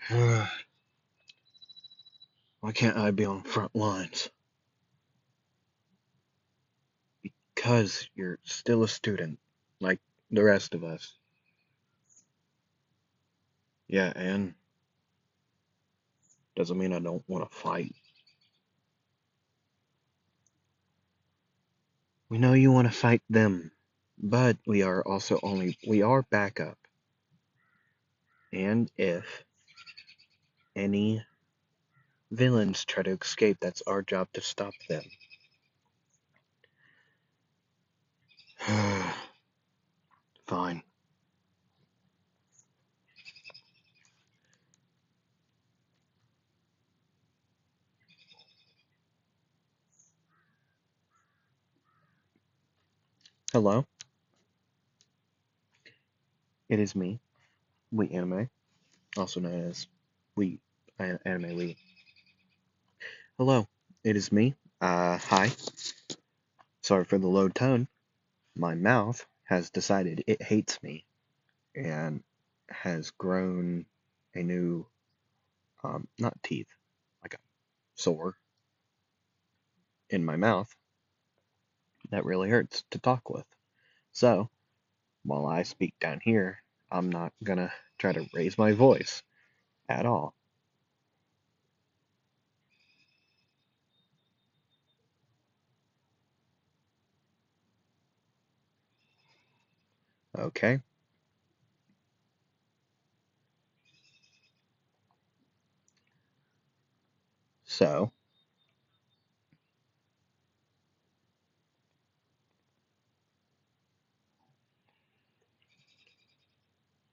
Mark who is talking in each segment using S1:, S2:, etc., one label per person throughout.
S1: Why can't I be on the front lines? Because you're still a student, like the rest of us. Yeah, and doesn't mean I don't want to fight. We know you want to fight them, but we are backup. And if any villains try to escape, that's our job to stop them. Fine. Hello, it is me, We Anime, also known as We Anime We. Hello, it is me. Hi. Sorry for the low tone. My mouth has decided it hates me and has grown a new, not teeth, like a sore in my mouth that really hurts to talk with. So, while I speak down here, I'm not gonna try to raise my voice at all. Okay? So,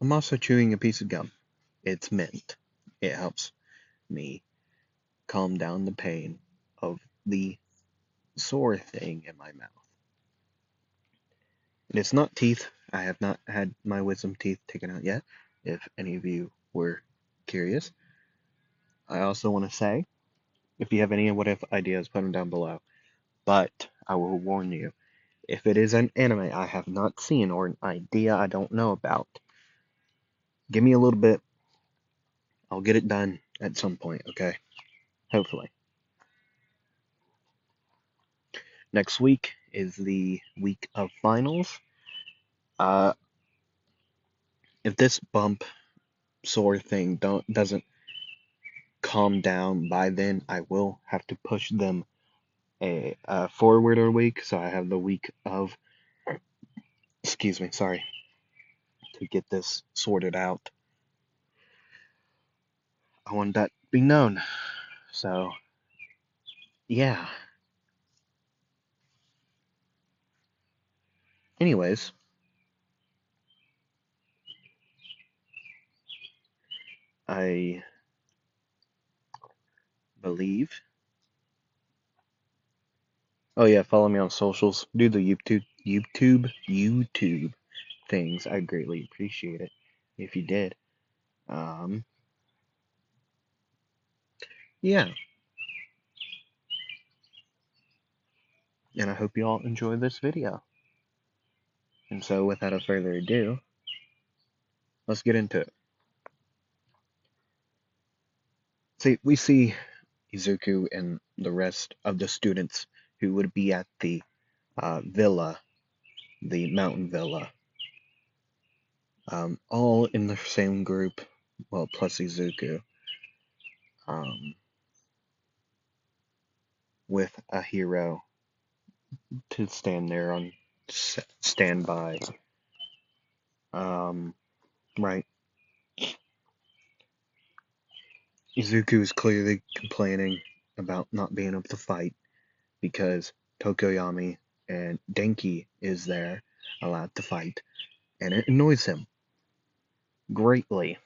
S1: I'm also chewing a piece of gum. It's mint. It helps me calm down the pain of the sore thing in my mouth. And it's not teeth. I have not had my wisdom teeth taken out yet, if any of you were curious. I also want to say, if you have any what if ideas, put them down below. But I will warn you, if it is an anime I have not seen or an idea I don't know about, give me a little bit. I'll get it done at some point, okay? Hopefully. Next week is the week of finals. Uh, if this bump sore thing doesn't calm down by then, I will have to push them a forward a week. So I have the week of, excuse me, sorry, to get this sorted out. I want that to be known. So, yeah. Anyways, I believe. Oh yeah, follow me on socials. Do the YouTube things. I greatly appreciate it if you did. Um, yeah, and I hope you all enjoy this video. And so, without further ado, let's get into it. See, we see Izuku and the rest of the students who would be at the villa, the mountain villa, all in the same group, well, plus Izuku, um, with a hero to stand there on standby. Right. Izuku is clearly complaining about not being able to fight because Tokoyami and Denki is there, allowed to fight, and it annoys him greatly.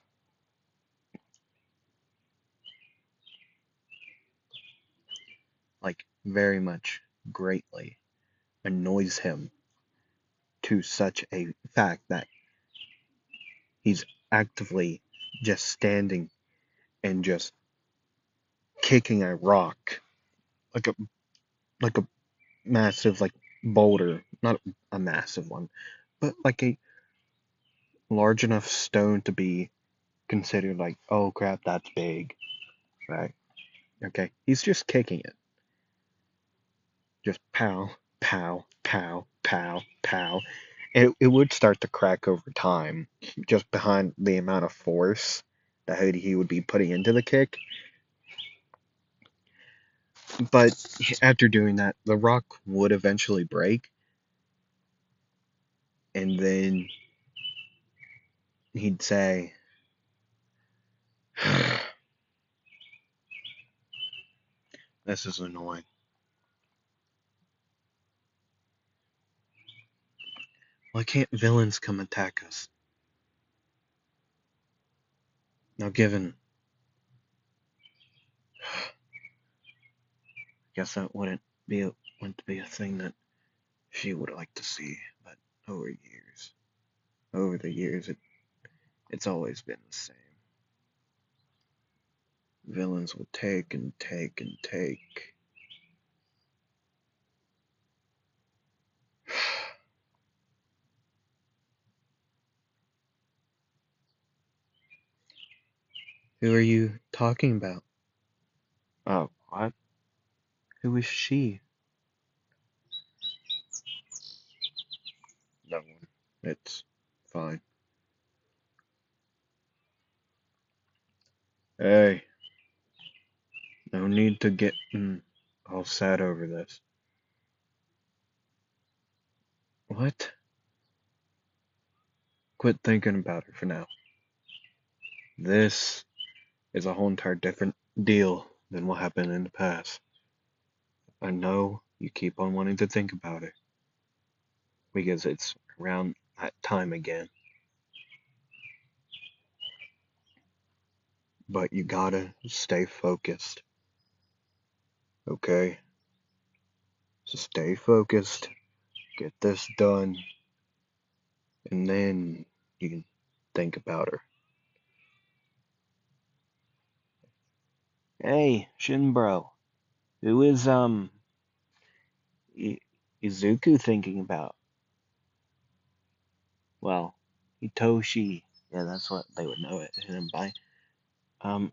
S1: Like, very much greatly annoys him to such a fact that he's actively just standing and just kicking a rock like a massive like boulder, not a massive one, but like a large enough stone to be considered like, oh crap, that's big, right? Okay, he's just kicking it. Just pow, pow, pow, pow, pow. It would start to crack over time, just behind the amount of force that he would be putting into the kick. But after doing that, the rock would eventually break, and then he'd say, this is annoying. Why can't villains come attack us? Now, given, guess that wouldn't be a thing that she would like to see, but over the years, it's always been the same. Villains will take and take and take. Who are you talking about? Oh, what? Who is she? No one. It's fine. Hey, no need to get all sad over this. What? Quit thinking about her for now. This is a whole entire different deal than what happened in the past. I know you keep on wanting to think about it because it's around that time again. But you gotta stay focused, okay? So stay focused, get this done, and then you can think about her. Hey, Shinbro, who is Izuku thinking about? Well, Hitoshi. Yeah, that's what they would know him by. Um,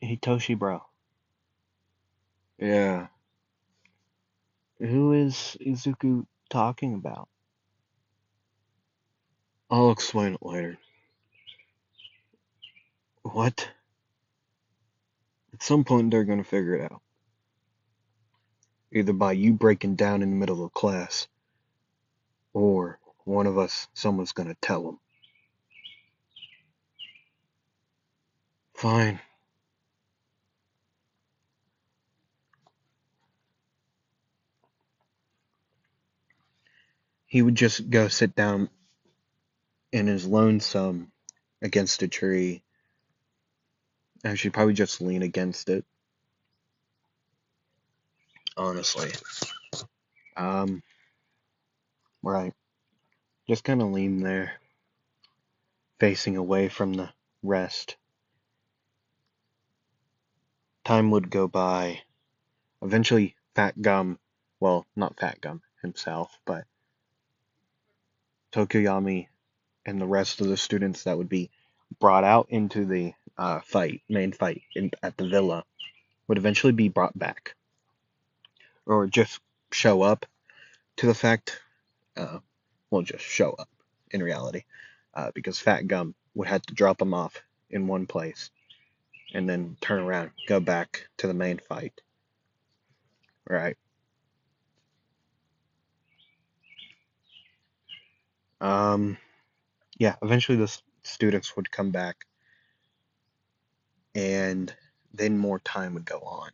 S1: Hitoshi, bro. Yeah. Who is Izuku talking about? I'll explain it later. What? At some point they're gonna figure it out. Either by you breaking down in the middle of class, or someone's gonna tell them. Fine. He would just go sit down in his lonesome against a tree. Actually, probably just lean against it. Honestly. Um, right. Just kind of lean there, facing away from the rest. Time would go by. Eventually, Fat Gum, well, not Fat Gum himself, but Tokoyami and the rest of the students that would be brought out into the main fight at the villa, would eventually be brought back. Or just show up to the fact, uh, well, just show up in reality, because Fat Gum would have to drop them off in one place and then turn around, go back to the main fight. Right. Um, yeah, eventually the students would come back and then more time would go on.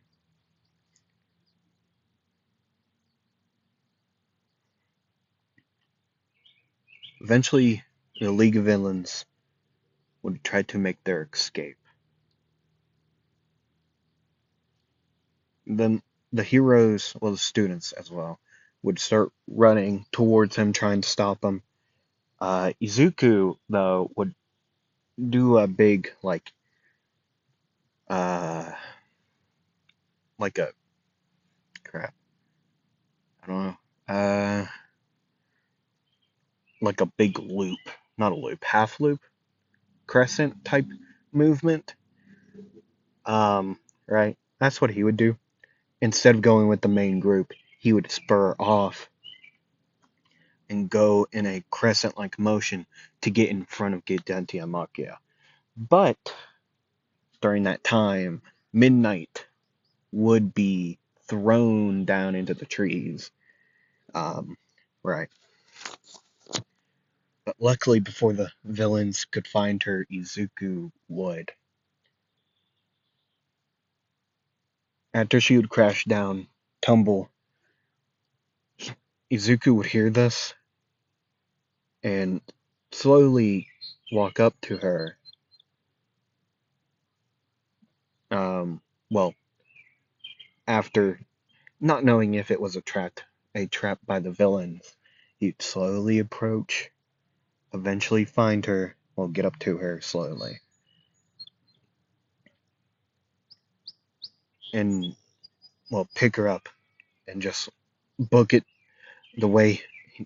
S1: Eventually, the League of Villains would try to make their escape. Then the heroes, well, the students as well, would start running towards him, trying to stop him. Izuku, though, would do a big, uh, like a, crap, I don't know, like a big loop, not a loop, half loop, crescent type movement. Right? That's what he would do. Instead of going with the main group, he would spur off and go in a crescent-like motion to get in front of Gigantia Machia. But during that time, midnight would be thrown down into the trees. Um, right. But luckily, before the villains could find her, Izuku would. After she would crash down, tumble, Izuku would hear this and slowly walk up to her. Well, after not knowing if it was a trap by the villains, he'd slowly approach, eventually find her, well, get up to her slowly, and, well, pick her up and just book it the way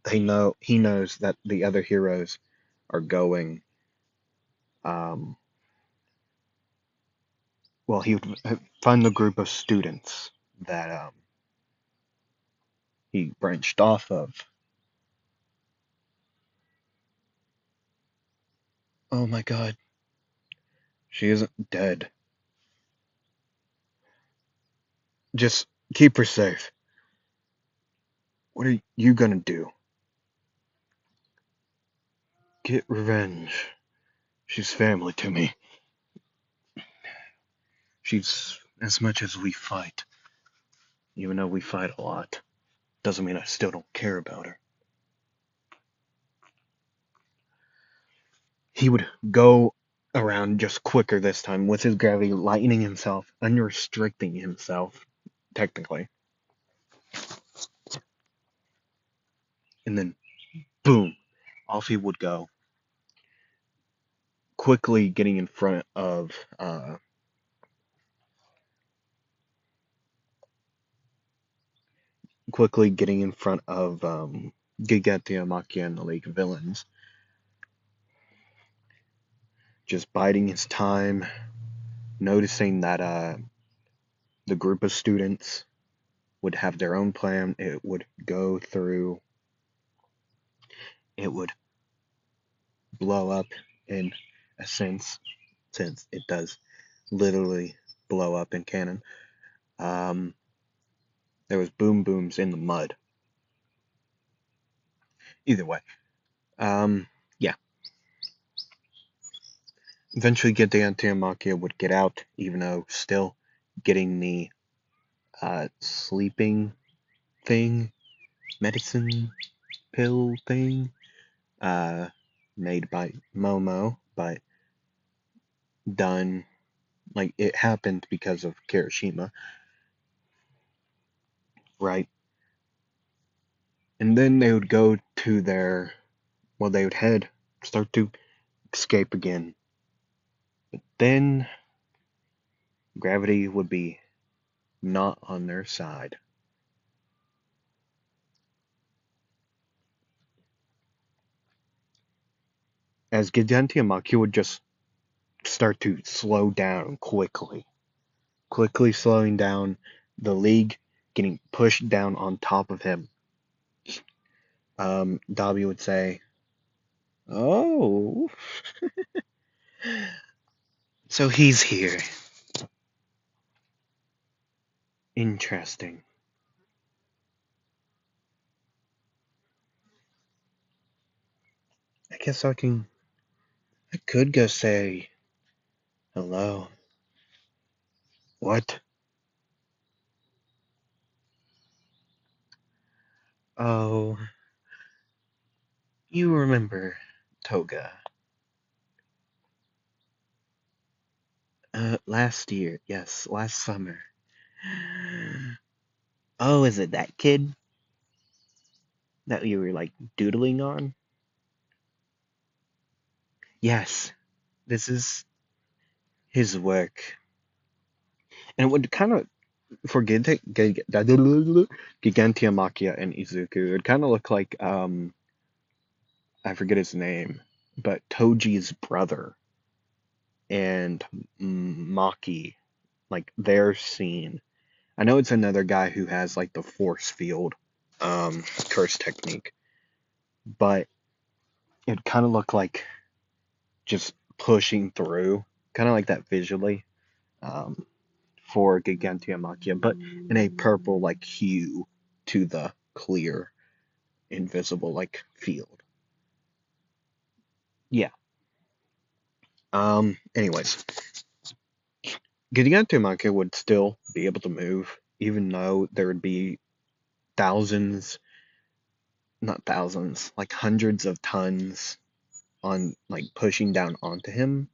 S1: he knows that the other heroes are going. Um, well, he would find the group of students that he branched off of. Oh my God, she isn't dead. Just keep her safe. What are you gonna do? Get revenge. She's family to me. She's as much as we fight. Even though we fight a lot, doesn't mean I still don't care about her. He would go around just quicker this time with his gravity, lightening himself, unrestricting himself, technically. And then, boom, off he would go, quickly getting in front of, Gigantia Machia and the League of Villains. Just biding his time, noticing that, the group of students would have their own plan. It would go through, it would blow up in a sense, since it does literally blow up in canon. Um, there was boom booms in the mud. Either way. Yeah. Eventually Gigantia Machia would get out, even though still getting the sleeping thing, medicine pill thing, made by Momo, but done, like, it happened because of Kirishima, right? And then they would go to their, well, they would start to escape again. But then gravity would be not on their side. As Gigantia Machia would just start to slow down quickly slowing down, the League getting pushed down on top of him. Dobby would say, "Oh, so he's here. Interesting. I guess I could go say hello." What? Oh, you remember Toga. Last year. Yes, last summer. Oh, is it that kid that you were, like, doodling on? Yes, this is his work. And it would kind of, for Gigantia Machia and Izuku, it would kind of look like, I forget his name, but Toji's brother. and Maki, like their scene. I know it's another guy who has like the force field curse technique, but it kind of looked like just pushing through, kind of like that visually, um, for Gigantiamakia, but in a purple like hue to the clear, invisible like field. Yeah. Anyways, Gigantiamakia would still be able to move, even though there would be thousands, not thousands, like hundreds of tons on like pushing down onto him.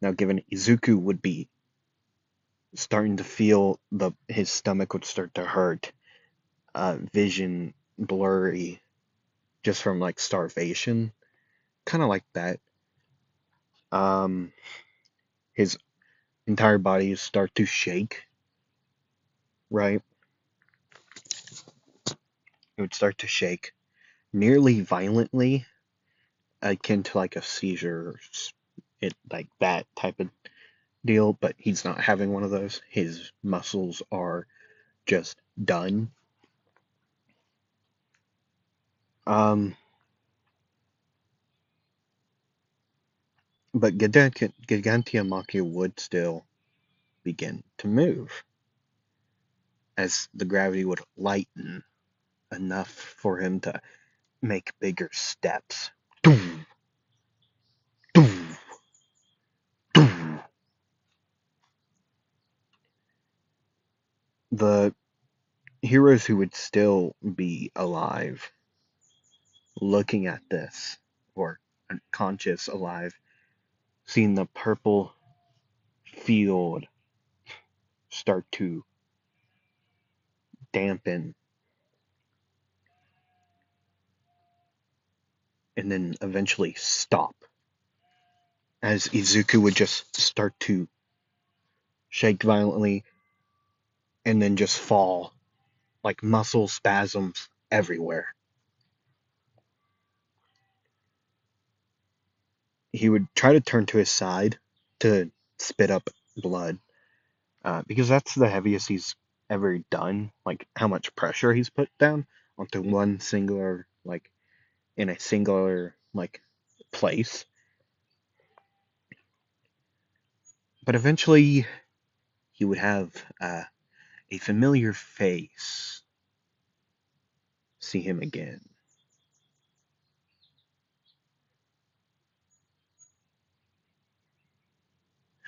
S1: Now, given Izuku would be starting to feel his stomach would start to hurt, vision blurry, just from like starvation, kind of like that. Um, his entire body would start to shake, right? It would start to shake nearly violently, akin to like a seizure, it like that type of deal. But he's not having one of those. His muscles are just done. Um, but Gigantiamakia would still begin to move as the gravity would lighten enough for him to make bigger steps. Doom, doom, doom. The heroes who would still be alive looking at this, or conscious alive, seeing the purple field start to dampen and then eventually stop as Izuku would just start to shake violently and then just fall like muscle spasms everywhere. He would try to turn to his side to spit up blood, because that's the heaviest he's ever done. Like how much pressure he's put down onto one singular, like in a singular like place. But eventually, he would have a familiar face see him again.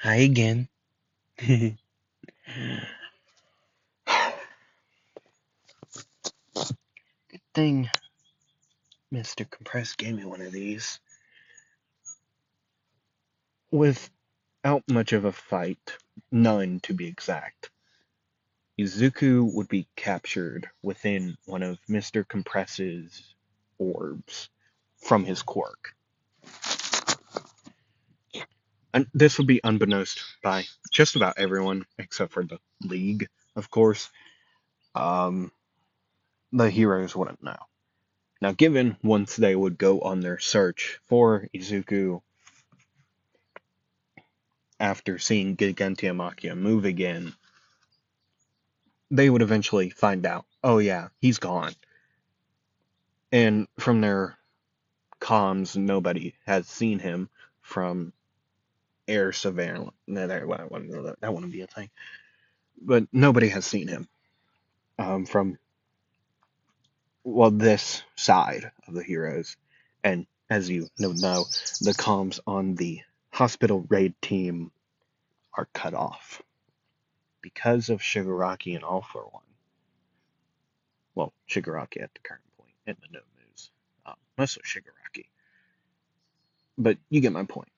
S1: Hi again. Good thing Mr. Compress gave me one of these. Without much of a fight, none to be exact, Izuku would be captured within one of Mr. Compress's orbs from his quirk. And this would be unbeknownst by just about everyone except for the League, of course. Um, the heroes wouldn't know. Now, given once they would go on their search for Izuku after seeing Gigantiamakia move again, they would eventually find out, oh yeah, he's gone. And from their comms, nobody has seen him from air surveillance. No, that wouldn't be a thing. But nobody has seen him from, well, this side of the heroes. And as you know, the comms on the hospital raid team are cut off because of Shigaraki and All for One. Well, Shigaraki at the current point in the no news. Mostly Shigaraki. But you get my point.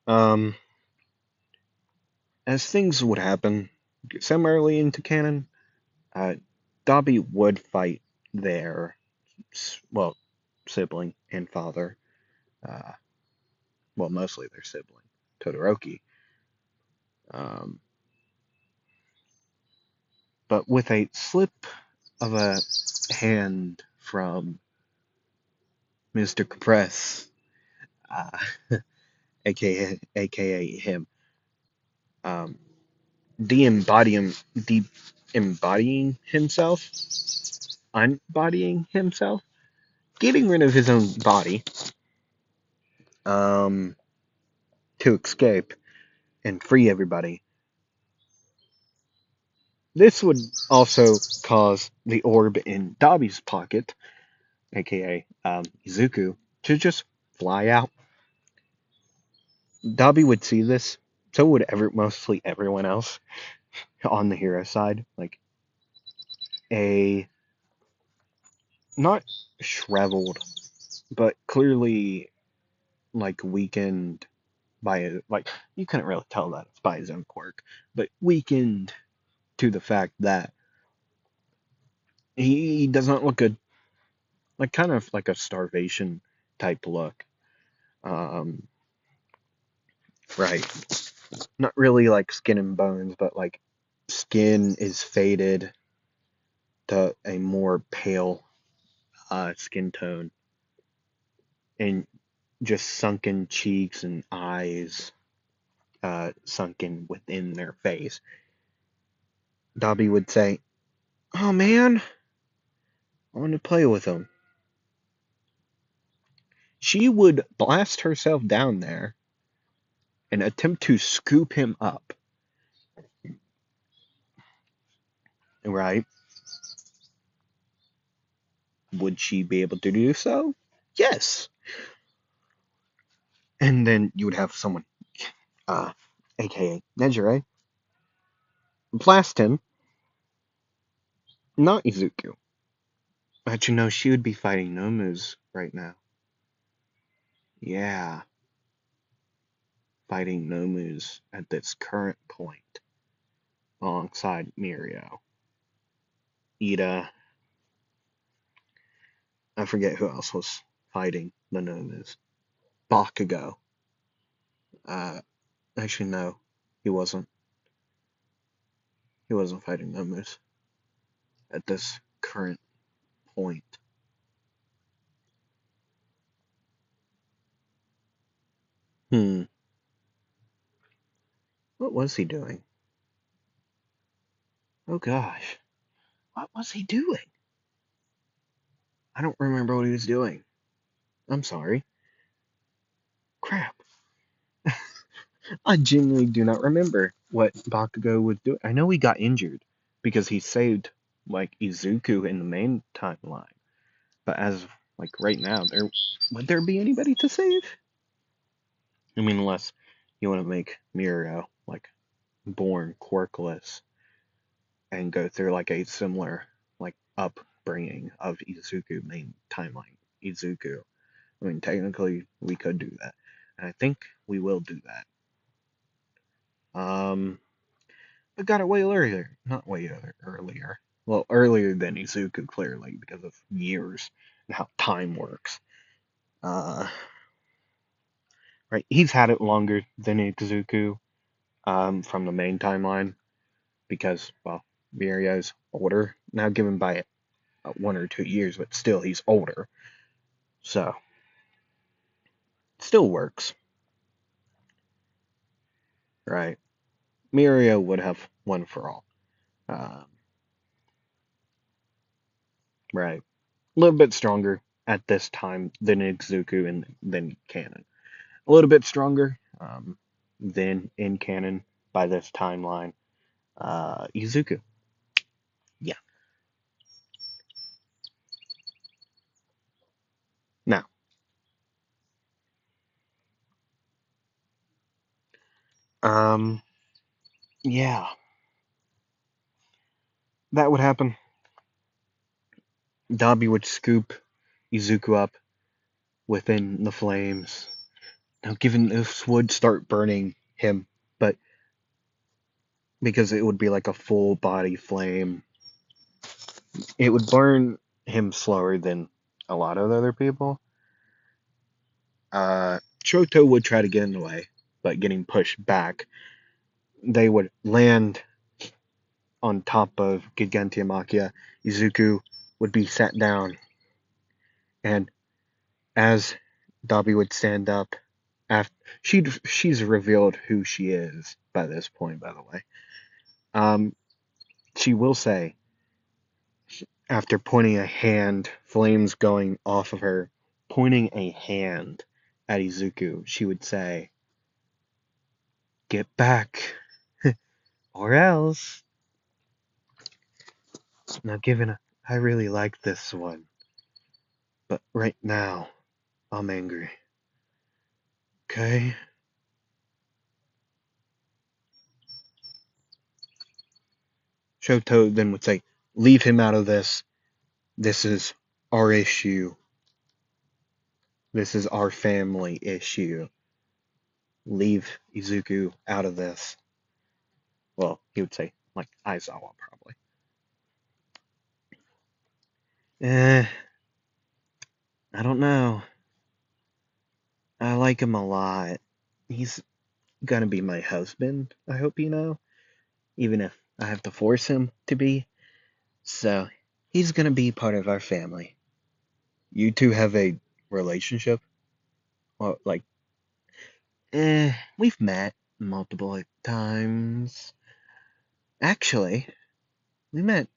S1: Um, as things would happen similarly into canon, uh, Dobby would fight their, well, sibling and father, uh, well, mostly their sibling, Todoroki. Um, But with a slip of a hand from Mr. Compress, uh, aka him, um, de-embodying himself, unbodying himself, getting rid of his own body, um, to escape and free everybody. This would also cause the orb in Dobby's pocket, aka Izuku, to just fly out. Dobby would see this, so would mostly everyone else on the hero side. Like a not shriveled, but clearly like weakened like you couldn't really tell that it's by his own quirk, but weakened to the fact that he does not look good, like kind of like a starvation type look. Um, right, not really like skin and bones, but like skin is faded to a more pale skin tone, and just sunken cheeks and eyes sunken within their face. Dobby would say, "Oh man, I want to play with him." She would blast herself down there and attempt to scoop him up. Right? Would she be able to do so? Yes. And then you would have someone, uh, aka Nejire, blast him, not Izuku. But you know, she would be fighting Nomus right now. Yeah, fighting Nomus at this current point alongside Mirio. Ida, I forget who else was fighting the Nomus. Bakugo. Uh, actually, no, he wasn't. He wasn't fighting Nomus at this current point. Hmm, what was he doing? Oh gosh, what was he doing? I don't remember what he was doing. I'm sorry. Crap. I genuinely do not remember what Bakugo was doing. I know he got injured because he saved like Izuku in the main timeline. But as of, like right now, would there be anybody to save? I mean, unless you want to make Mirio like born quirkless and go through like a similar like upbringing of Izuku main timeline Izuku. I mean, technically we could do that, and I think we will do that. But got it way earlier, not way earlier. Well, earlier than Izuku clearly because of years and how time works. Uh, right, he's had it longer than Izuku from the main timeline because well, Mirio's older now, given by 1 or 2 years, but still he's older. So, still works, right? Mirio would have one for all. Um, right. A little bit stronger at this time than Izuku and than canon. A little bit stronger than in canon by this timeline. Izuku. Yeah. Now, um, yeah, that would happen. Dabi would scoop Izuku up within the flames. Now, given this would start burning him, but because it would be like a full body flame, it would burn him slower than a lot of other people. Choto would try to get in the way, but getting pushed back, they would land on top of Gigantiamakia, Izuku would be sat down, and as Dabi would stand up, after she's revealed who she is by this point, by the way. She will say, after pointing a hand, flames going off of her, pointing a hand at Izuku, she would say, "Get back, or else." Now, I really like this one, but right now, I'm angry. Okay? Shoto then would say, "Leave him out of this. This is our issue. This is our family issue. Leave Izuku out of this." Well, he would say, like Aizawa, probably. Eh, I don't know. I like him a lot. He's gonna be my husband, I hope you know. Even if I have to force him to be. So, he's gonna be part of our family. You two have a relationship? Well, like, we've met multiple times. Actually, we met,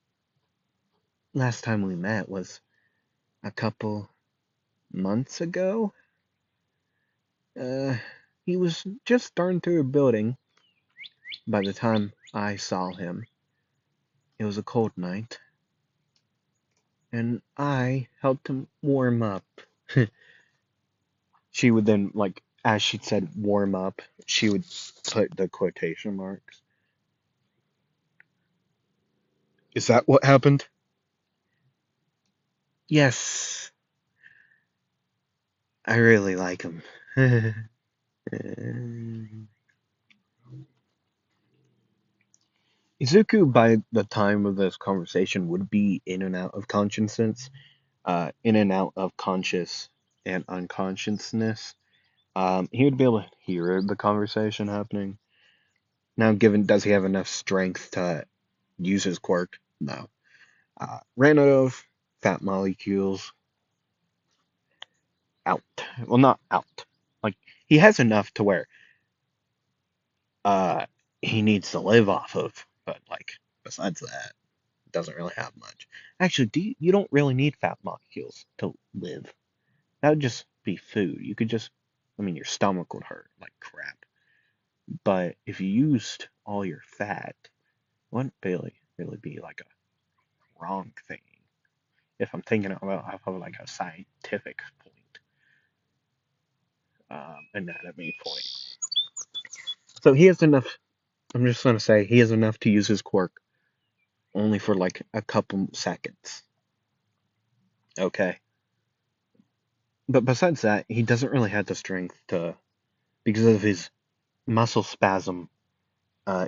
S1: last time we met was a couple months ago. Uh, he was just starting through a building by the time I saw him. It was a cold night, and I helped him warm up. She would then, like, as she said warm up, she would put the quotation marks. Is that what happened? Yes, I really like him. Izuku, by the time of this conversation, would be in and out of consciousness, in and out of conscious and unconsciousness. He would be able to hear the conversation happening. Now, given, does he have enough strength to use his quirk? No. Ran out of fat molecules. Out. Well, not out. Like, he has enough to where uh he needs to live off of, but like besides that, doesn't really have much. Actually, you don't really need fat molecules to live. That would just be food. You could just, I mean, your stomach would hurt like crap. But if you used all your fat, it wouldn't really be like a wrong thing. If I'm thinking about like a scientific point, anatomy point. So he has enough. I'm just gonna say he has enough to use his quirk only for like a couple seconds. Okay. But besides that, he doesn't really have the strength to, because of his muscle spasm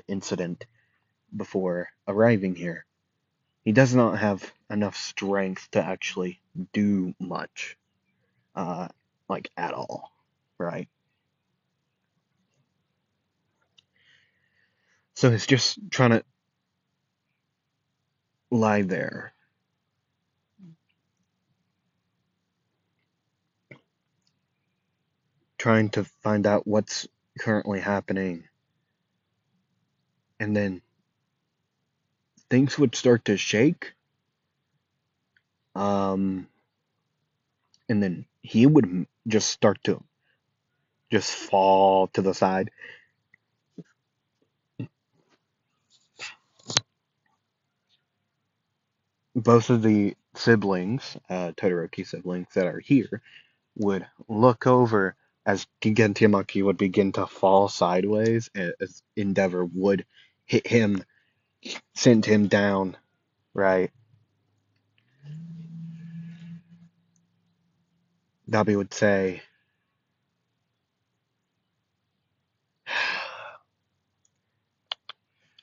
S1: incident before arriving here. He does not have enough strength to actually do much, uh, like at all, right? So he's just trying to lie there, trying to find out what's currently happening, and then things would start to shake. Um, and then he would just start to just fall to the side. Both of the siblings, Todoroki siblings that are here, would look over as Gigantiamaki would begin to fall sideways as Endeavor would hit him, send him down, right? Dabi would say,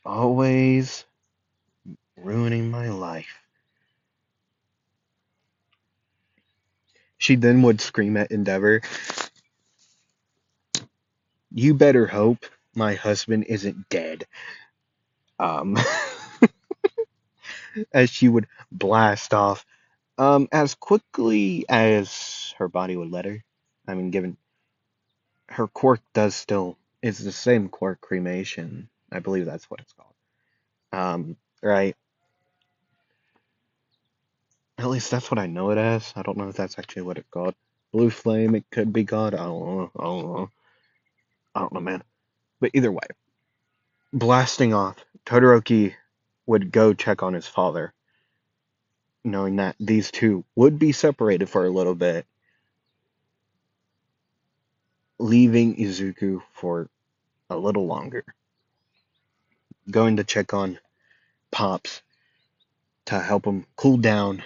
S1: always ruining my life. She then would scream at Endeavor, you better hope my husband isn't dead. Um, as she would blast off, as quickly as her body would let her. I mean, given her quirk does still is the same quirk cremation. I believe that's what it's called. Right. At least that's what I know it as. I don't know if that's actually what it's called. Blue flame, it could be God. I don't know. I don't know. I don't know, man. But either way, blasting off, Todoroki would go check on his father, knowing that these two would be separated for a little bit, leaving Izuku for a little longer, going to check on Pops to help him cool down.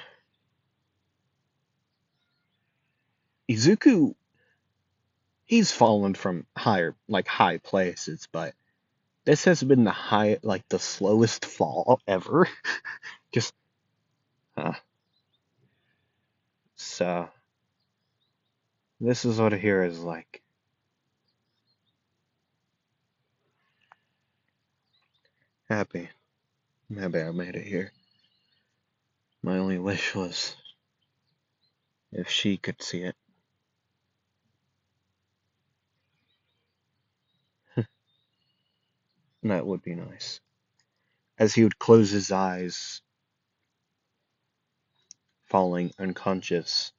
S1: Izuku, he's fallen from high places, but this has been the slowest fall ever. Just, uh, so, this is what a hero is like. Happy. I'm happy I made it here. My only wish was if she could see it. That would be nice. As he would close his eyes, falling unconscious.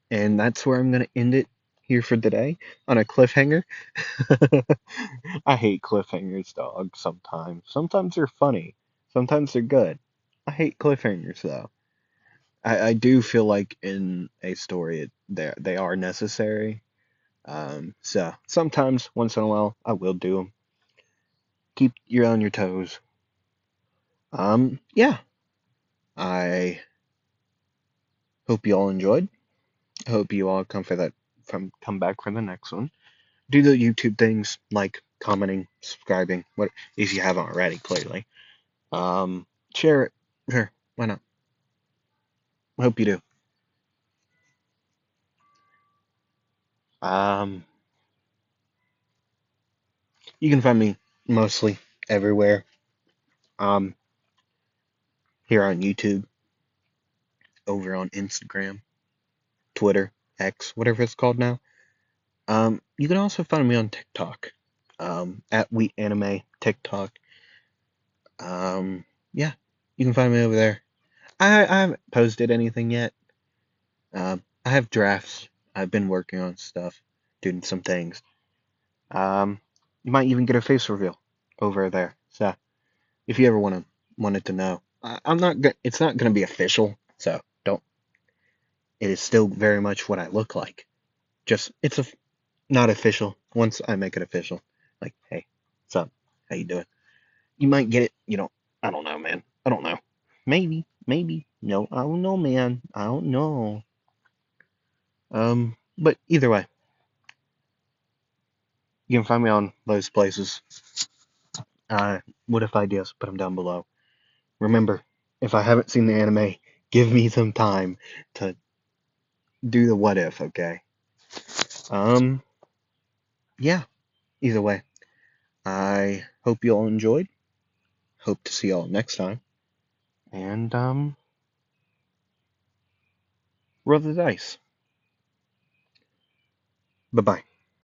S1: And that's where I'm going to end it here for today on a cliffhanger. I hate cliffhangers, dog, sometimes. Sometimes they're funny, sometimes they're good. I hate cliffhangers, though. I do feel like in a story they are necessary. So sometimes, once in a while, I will do them. Keep you on your toes. Yeah. I hope you all enjoyed. I hope you all come back for the next one. Do the YouTube things like commenting, subscribing, what if you haven't already, clearly. Um, Share it. Sure, why not? I hope you do. Um, you can find me mostly everywhere. Um, Here on YouTube, over on Instagram, Twitter, X, whatever it's called now. You can also find me on TikTok. At Wheat Anime TikTok. Yeah, you can find me over there. I haven't posted anything yet. I have drafts. I've been working on stuff, doing some things. Um, you might even get a face reveal over there. So if you ever wanted to know, I'm not. It's not gonna be official. So don't. It is still very much what I look like. Just not official. Once I make it official, like, hey, what's up? How you doing? You might get it. You know. I don't know, man. I don't know. Maybe. No, I don't know, man. I don't know. But either way, you can find me on those places. What if ideas? Put them down below. Remember, if I haven't seen the anime, give me some time to do the what if, okay? Um, yeah, either way. I hope you all enjoyed. Hope to see y'all next time. And, roll the dice. Bye bye.